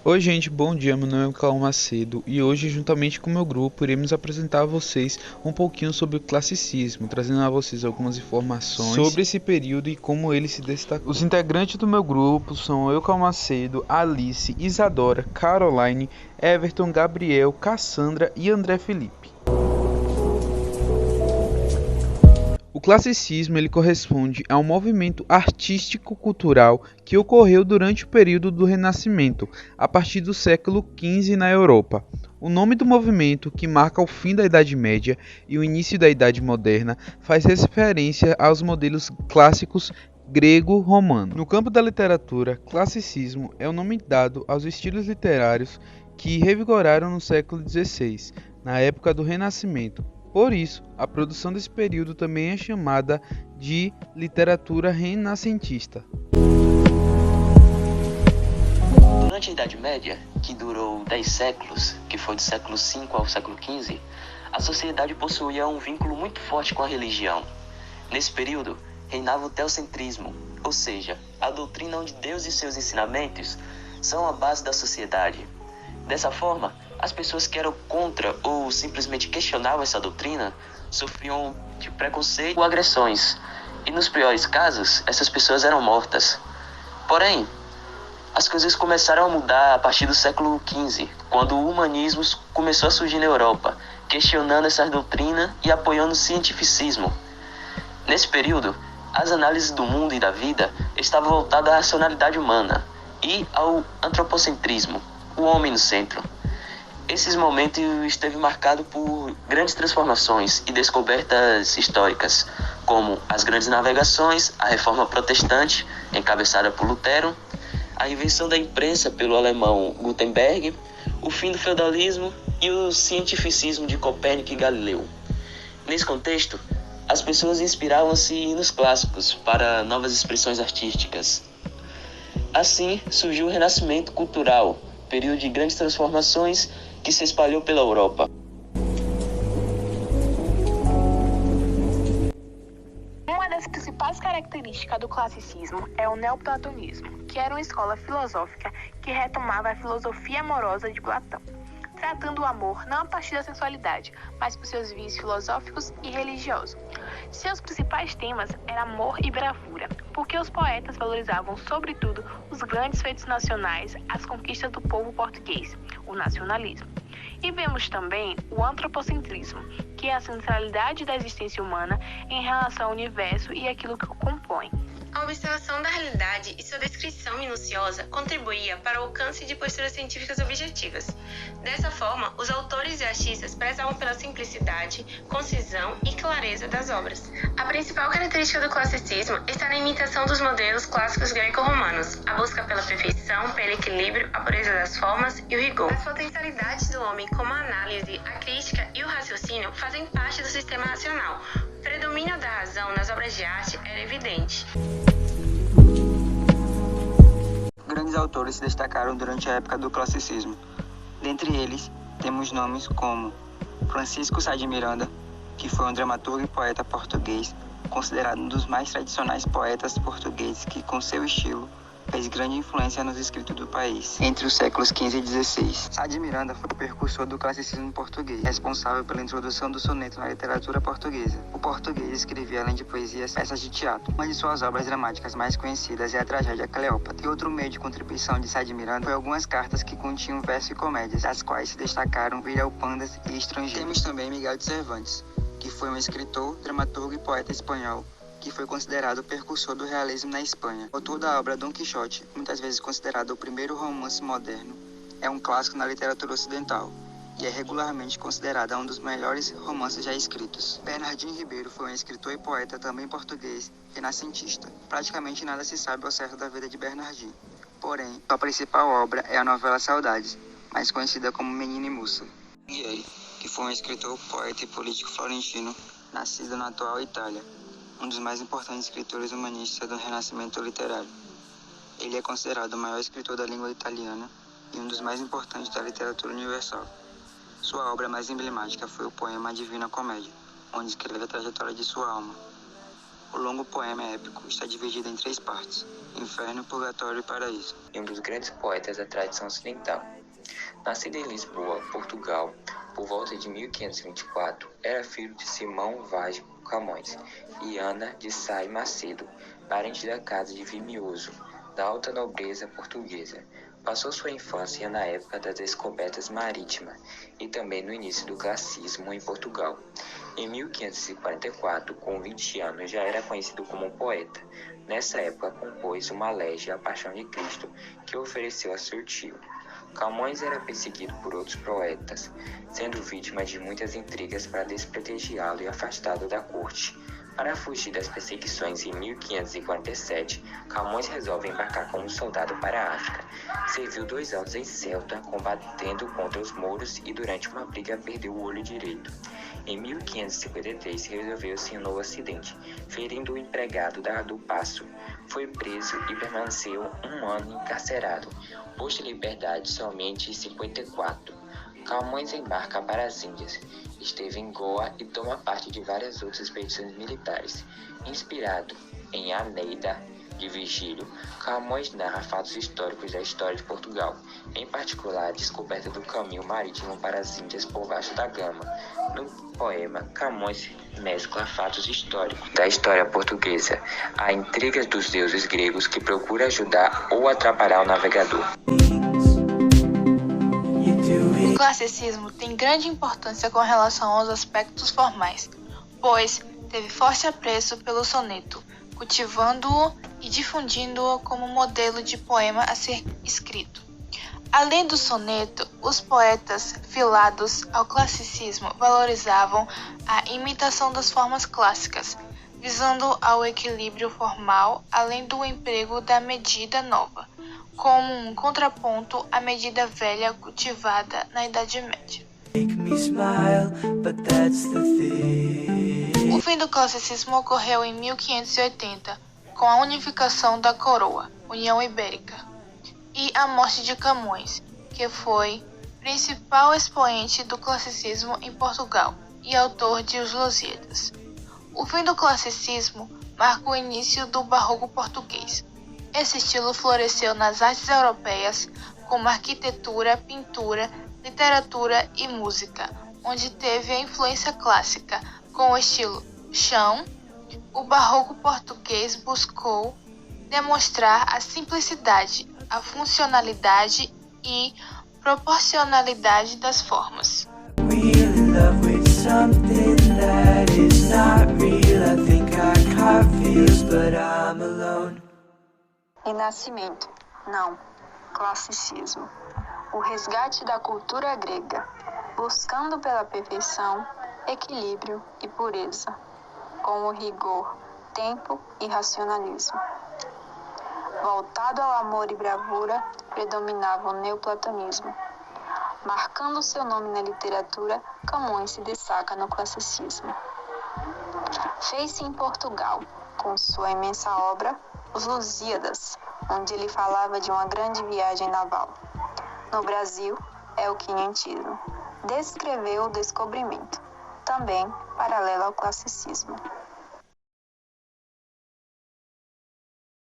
Oi gente, bom dia, meu nome é Cauã Macedo e hoje, juntamente com o meu grupo, iremos apresentar a vocês um pouquinho sobre o classicismo, trazendo a vocês algumas informações sobre esse período e como ele se destacou. Os integrantes do meu grupo são eu, Cauã Macedo, Alice, Isadora, Caroline, Everton, Gabriel, Cassandra e André Felipe. O classicismo ele corresponde a um movimento artístico-cultural que ocorreu durante o período do Renascimento, a partir do século XV na Europa. O nome do movimento, que marca o fim da Idade Média e o início da Idade Moderna, faz referência aos modelos clássicos grego-romano. No campo da literatura, classicismo é o nome dado aos estilos literários que revigoraram no século XVI, na época do Renascimento. Por isso, a produção desse período também é chamada de literatura renascentista. Durante a Idade Média, que durou 10 séculos, que foi do século V ao século XV, a sociedade possuía um vínculo muito forte com a religião. Nesse período, reinava o teocentrismo, ou seja, a doutrina onde Deus e seus ensinamentos são a base da sociedade. Dessa forma, as pessoas que eram contra ou simplesmente questionavam essa doutrina sofriam de preconceito ou agressões, e nos piores casos, essas pessoas eram mortas. Porém, as coisas começaram a mudar a partir do século XV, quando o humanismo começou a surgir na Europa, questionando essa doutrina e apoiando o cientificismo. Nesse período, as análises do mundo e da vida estavam voltadas à racionalidade humana e ao antropocentrismo, o homem no centro. Esses momentos esteve marcado por grandes transformações e descobertas históricas, como as grandes navegações, a reforma protestante, encabeçada por Lutero, a invenção da imprensa pelo alemão Gutenberg, o fim do feudalismo e o cientificismo de Copérnico e Galileu. Nesse contexto, as pessoas inspiravam-se nos clássicos para novas expressões artísticas. Assim, surgiu o Renascimento cultural, período de grandes transformações que se espalhou pela Europa. Uma das principais características do classicismo é o neoplatonismo, que era uma escola filosófica que retomava a filosofia amorosa de Platão, tratando o amor não a partir da sensualidade, mas por seus vícios filosóficos e religiosos. Seus principais temas eram amor e bravura, porque os poetas valorizavam, sobretudo, os grandes feitos nacionais, as conquistas do povo português, o nacionalismo. E vemos também o antropocentrismo, que é a centralidade da existência humana em relação ao universo e aquilo que o compõe. A observação da realidade e sua descrição minuciosa contribuía para o alcance de posturas científicas objetivas. Dessa forma, os autores e artistas prezavam pela simplicidade, concisão e clareza das obras. A principal característica do classicismo está na imitação dos modelos clássicos greco-romanos, a busca pela perfeição, pelo equilíbrio, a pureza das formas e o rigor. As potencialidades do homem, como a análise, a crítica e o raciocínio, fazem parte do sistema racional. O predomínio da razão nas obras de arte era evidente. Grandes autores se destacaram durante a época do classicismo. Dentre eles, temos nomes como Francisco Sá de Miranda, que foi um dramaturgo e poeta português, considerado um dos mais tradicionais poetas portugueses que, com seu estilo, fez grande influência nos escritos do país, entre os séculos XV e XVI. Sá de Miranda foi o precursor do classicismo português, responsável pela introdução do soneto na literatura portuguesa. O português escrevia, além de poesias, peças de teatro. Uma de suas obras dramáticas mais conhecidas é a tragédia Cleópatra. E outro meio de contribuição de Sá de Miranda foi algumas cartas que continham verso e comédias, das quais se destacaram Villalpandas e Estrangeiros. Temos também Miguel de Cervantes, que foi um escritor, dramaturgo e poeta espanhol, que foi considerado o precursor do realismo na Espanha. Autor da obra Dom Quixote, muitas vezes considerado o primeiro romance moderno, é um clássico na literatura ocidental e é regularmente considerado um dos melhores romances já escritos. Bernardino Ribeiro foi um escritor e poeta também português, renascentista. Praticamente nada se sabe ao certo da vida de Bernardino. Porém, sua principal obra é a novela Saudades, mais conhecida como Menina e Moça. Alighieri, que foi um escritor, poeta e político florentino, nascido na atual Itália, um dos mais importantes escritores humanistas do Renascimento literário. Ele é considerado o maior escritor da língua italiana e um dos mais importantes da literatura universal. Sua obra mais emblemática foi o poema A Divina Comédia, onde escreve a trajetória de sua alma. O longo poema épico está dividido em 3 partes: Inferno, Purgatório e Paraíso. E um dos grandes poetas da tradição ocidental. Nascido em Lisboa, Portugal, por volta de 1524, era filho de Simão Vaz Camões e Ana de Sá e Macedo, parente da casa de Vimioso, da alta nobreza portuguesa. Passou sua infância na época das descobertas marítimas e também no início do classicismo em Portugal. Em 1544, com 20 anos, já era conhecido como um poeta. Nessa época, compôs uma Légia à Paixão de Cristo, que ofereceu a seu tio. Camões era perseguido por outros poetas, sendo vítima de muitas intrigas para desprestigiá-lo e afastado da corte. Para fugir das perseguições, em 1547, Camões resolve embarcar como soldado para a África. Serviu 2 anos em Ceuta, combatendo contra os mouros e durante uma briga perdeu o olho direito. Em 1553, resolveu-se em um novo acidente, ferindo o empregado do paço. Foi preso e permaneceu 1 ano encarcerado, posto em liberdade somente em 54. Camões embarca para as Índias, esteve em Goa e toma parte de várias outras expedições militares. Inspirado em Eneida de Virgílio, Camões narra fatos históricos da história de Portugal, em particular a descoberta do caminho marítimo para as Índias por baixo da Gama. No poema, Camões mescla fatos históricos da história portuguesa a intrigas dos deuses gregos que procura ajudar ou atrapalhar o navegador. O classicismo tem grande importância com relação aos aspectos formais, pois teve forte apreço pelo soneto, cultivando-o e difundindo-o como modelo de poema a ser escrito. Além do soneto, os poetas filados ao classicismo valorizavam a imitação das formas clássicas, visando ao equilíbrio formal, além do emprego da medida nova, como um contraponto à medida velha cultivada na Idade Média. O fim do classicismo ocorreu em 1580, com a unificação da coroa, União Ibérica, e a morte de Camões, que foi principal expoente do classicismo em Portugal e autor de Os Lusíadas. O fim do classicismo marca o início do barroco português. Esse estilo floresceu nas artes europeias, como arquitetura, pintura, literatura e música, onde teve a influência clássica, com o estilo chão. O barroco português buscou demonstrar a simplicidade, a funcionalidade e proporcionalidade das formas. Renascimento, não, classicismo. O resgate da cultura grega, buscando pela perfeição, equilíbrio e pureza, com o rigor, tempo e racionalismo. Voltado ao amor e bravura, predominava o neoplatonismo. Marcando seu nome na literatura, Camões se destaca no classicismo. Fez-se em Portugal, com sua imensa obra, Os Lusíadas, onde ele falava de uma grande viagem naval. No Brasil, é o quinhentismo. Descreveu o descobrimento, também paralelo ao classicismo.